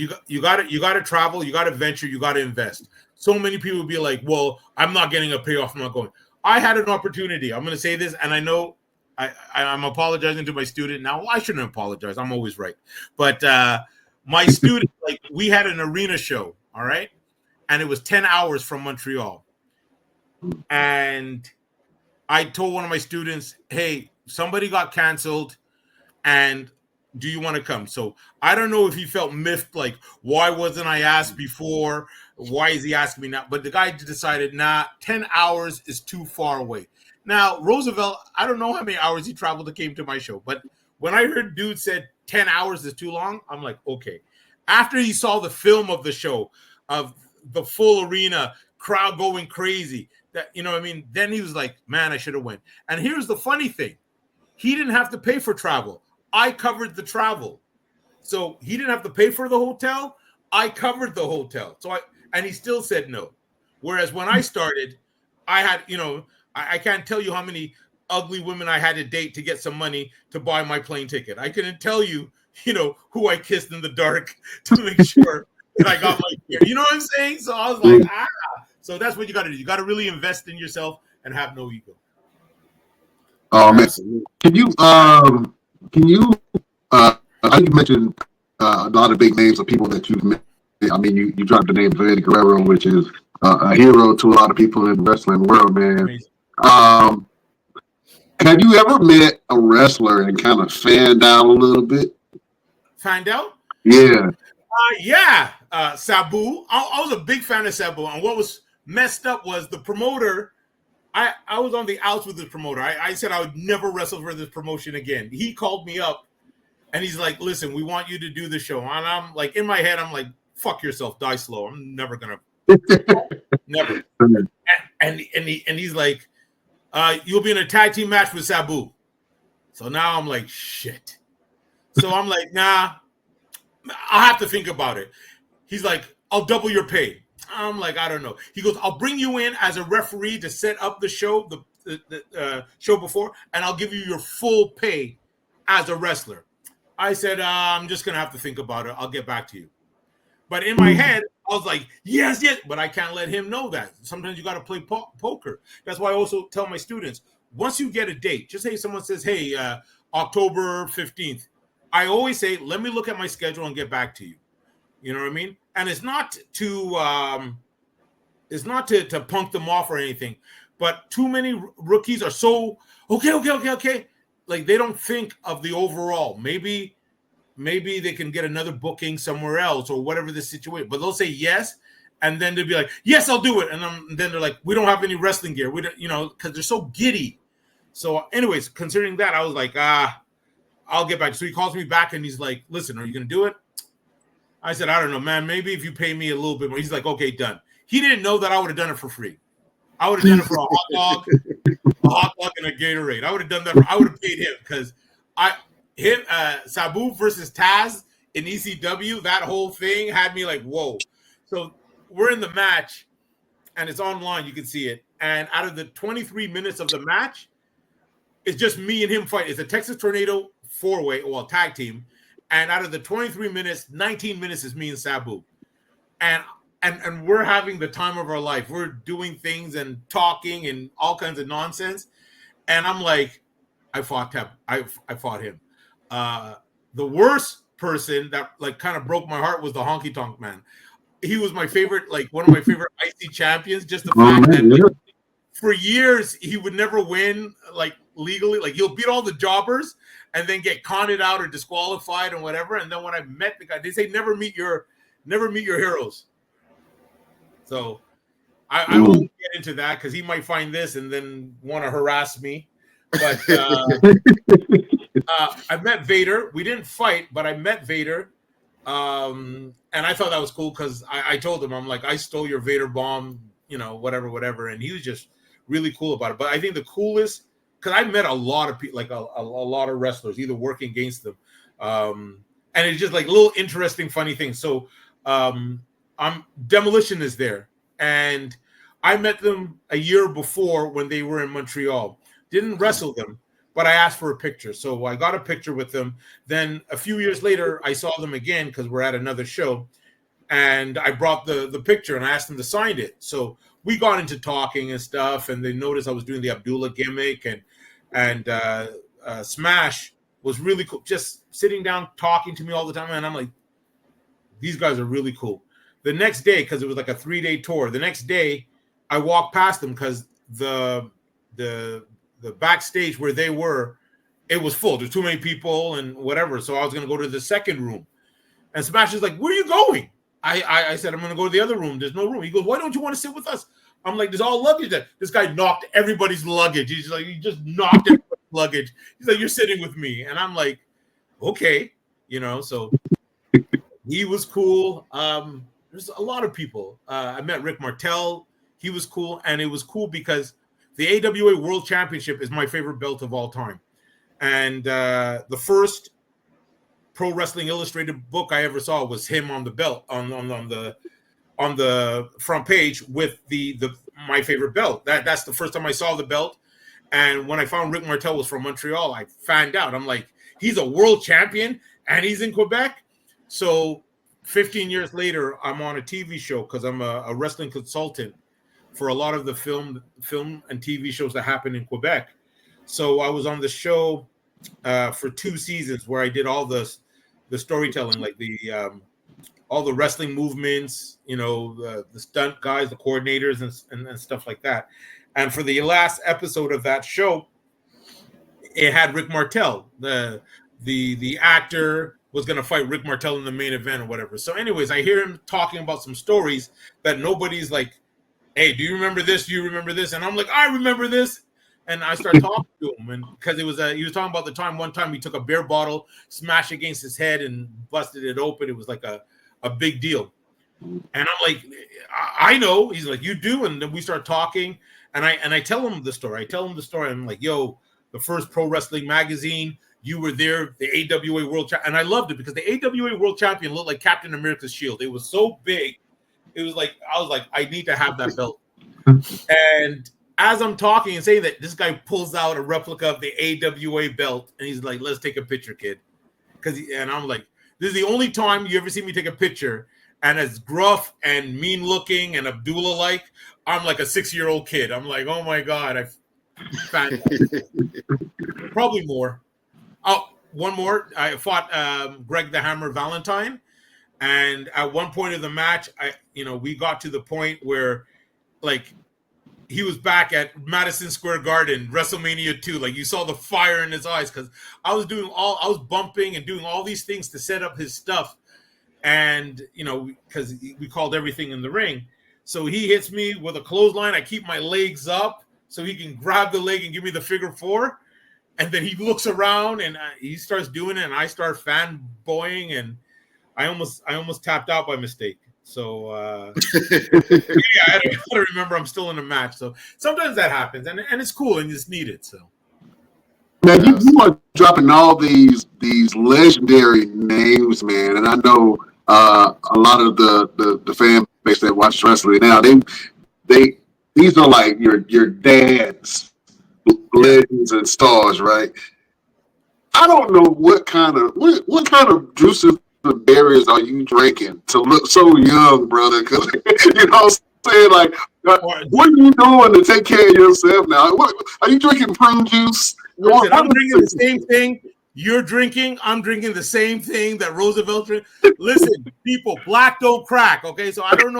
you got to travel, you got to venture, you got to invest. So many people be like, well, I'm not getting a payoff, I'm not going. I had an opportunity. I'm going to say this, and I know I'm apologizing to my student now. Well, I shouldn't apologize. I'm always right. But my student, like, we had an arena show, all right? And it was 10 hours from Montreal. And I told one of my students, hey, somebody got canceled, and do you want to come? So I don't know if he felt miffed, like, why wasn't I asked before? Why is he asking me now? But the guy decided, 10 hours is too far away. Now, Roosevelt, I don't know how many hours he traveled to came to my show, but when I heard dude said 10 hours is too long, I'm like, okay. After he saw the film of the show, of the full arena, crowd going crazy, that, you know what I mean? Then he was like, man, I should have went. And here's the funny thing. He didn't have to pay for travel. I covered the travel. So he didn't have to pay for the hotel. I covered the hotel. And he still said no. Whereas when I started, I had, I can't tell you how many ugly women I had to date to get some money to buy my plane ticket. I couldn't tell you, who I kissed in the dark to make sure that I got my gear. You know what I'm saying? So I was like, So that's what you got to do. You got to really invest in yourself and have no ego. Oh, man. Can you you mentioned a lot of big names of people that you've met. I mean, you dropped the name of Eddie Guerrero, which is a hero to a lot of people in the wrestling world, man. Have you ever met a wrestler and kind of fanned out a little bit? Fanned out? Yeah. Yeah. Sabu. I was a big fan of Sabu. And what was messed up was the promoter. I was on the outs with the promoter. I said I would never wrestle for this promotion again. He called me up and he's like, listen, we want you to do the show. And I'm like, in my head, I'm like, fuck yourself, die slow. I'm never going to, never. And he's like, you'll be in a tag team match with Sabu. So now I'm like, shit. So I'm like, nah, I'll have to think about it. He's like, I'll double your pay. I'm like, I don't know. He goes, I'll bring you in as a referee to set up the show, the show before, and I'll give you your full pay as a wrestler. I said, I'm just going to have to think about it. I'll get back to you. But in my head, I was like, yes. But I can't let him know that. Sometimes you got to play poker. That's why I also tell my students, once you get a date, just say someone says, hey, October 15th. I always say, let me look at my schedule and get back to you. You know what I mean? And it's not to punk them off or anything, but too many rookies are so okay. Like they don't think of the overall. Maybe they can get another booking somewhere else or whatever the situation. But they'll say yes, and then they'll be like, yes, I'll do it. And then they're like, we don't have any wrestling gear. We don't, because they're so giddy. So, anyways, considering that, I was like, I'll get back. So he calls me back and he's like, listen, are you gonna do it? I said, I don't know, man. Maybe if you pay me a little bit more. He's like, okay, done. He didn't know that I would have done it for free. I would have done it for a hot dog and a Gatorade. I would have done that. I would have paid him because Sabu versus Taz in ECW, that whole thing had me like, whoa. So we're in the match, and it's online. You can see it. And out of the 23 minutes of the match, it's just me and him fighting. It's a Texas Tornado four-way, tag team. And out of the 23 minutes, 19 minutes is me and Sabu. And we're having the time of our life. We're doing things and talking and all kinds of nonsense. And I'm like, I fought him. The worst person that like kind of broke my heart was the Honky Tonk Man. He was my favorite, like one of my favorite IC champions. Just the fact that like, for years he would never win like legally. Like he'll beat all the jobbers and then get conned out or disqualified and whatever. And then when I met the guy, they say never meet your heroes. So I won't get into that because he might find this and then want to harass me. But I met Vader. We didn't fight, but I met Vader. And I thought that was cool because I told him, I'm like, I stole your Vader bomb, whatever. And he was just really cool about it. But I think the coolest, because I met a lot of people, like a lot of wrestlers, either working against them. And it's just like little interesting, funny things. So Demolition is there. And I met them a year before when they were in Montreal. Didn't wrestle them, but I asked for a picture. So I got a picture with them. Then a few years later, I saw them again because we're at another show. And I brought the picture and I asked them to sign it. So we got into talking and stuff. And they noticed I was doing the Abdullah gimmick. And Smash was really cool. Just sitting down, talking to me all the time. And I'm like, these guys are really cool. The next day, because it was like a 3-day tour, the next day I walked past them because the backstage where they were, it was full. There's too many people and whatever. So I was going to go to the second room. And Smash is like, where are you going? I said, I'm going to go to the other room. There's no room. He goes, why don't you want to sit with us? I'm like, there's all luggage there. This guy knocked everybody's luggage. He's like, he just knocked everybody's luggage. He's like, you're sitting with me. And I'm like, okay. So he was cool. There's a lot of people. I met Rick Martel. He was cool. And it was cool because the AWA World Championship is my favorite belt of all time. And the first Pro Wrestling Illustrated book I ever saw was him on the belt on the front page with the my favorite belt. That's the first time I saw the belt. And when I found Rick Martel was from Montreal, I found out. I'm like, he's a world champion and he's in Quebec. So 15 years later, I'm on a TV show because I'm a wrestling consultant for a lot of the film and TV shows that happen in Quebec. So I was on the show for 2 seasons where I did all the storytelling, like all the wrestling movements, the stunt guys, the coordinators, and stuff like that. And for the last episode of that show, it had Rick Martel. The actor was going to fight Rick Martel in the main event or whatever. So anyways, I hear him talking about some stories that nobody's like, hey, do you remember this? Do you remember this? And I'm like, I remember this. And I started talking to him, and because he was talking about one time he took a beer bottle, smashed against his head, and busted it open. It was like a big deal. And I'm like, I know. He's like, you do. And then we start talking, and I tell him the story. I'm like, yo, the first pro wrestling magazine, you were there, the AWA World Champion. And I loved it because the AWA World Champion looked like Captain America's shield. It was so big. It was like, I was like, I need to have that belt. And as I'm talking and saying that, this guy pulls out a replica of the AWA belt, and he's like, let's take a picture, kid. And I'm like, this is the only time you ever see me take a picture. And as gruff and mean looking and Abdullah-like, I'm like a 6-year-old kid. I'm like, oh my God. Probably more. Oh, one more. I fought Greg the Hammer Valentine. And at one point of the match, we got to the point where, like, he was back at Madison Square Garden, WrestleMania 2. Like, you saw the fire in his eyes because I was bumping and doing all these things to set up his stuff. And, because we called everything in the ring. So he hits me with a clothesline. I keep my legs up so he can grab the leg and give me the figure 4. And then he looks around and he starts doing it, and I start fanboying, and I almost tapped out by mistake. So, I had to remember I'm still in a match. So sometimes that happens, and it's cool, and you just need it. So, man, you are dropping all these legendary names, man, and I know a lot of the fan base that watch wrestling now, they these are like your dad's legends and stars, right? I don't know what kind of juices the berries are you drinking to look so young, brother? Because you know what I'm saying, like, what are you doing to take care of yourself now? What are you drinking? Prune juice? Listen, I'm drinking the same thing you're drinking. I'm drinking the same thing that Roosevelt drinks. Listen, people, black don't crack. Okay, so I don't know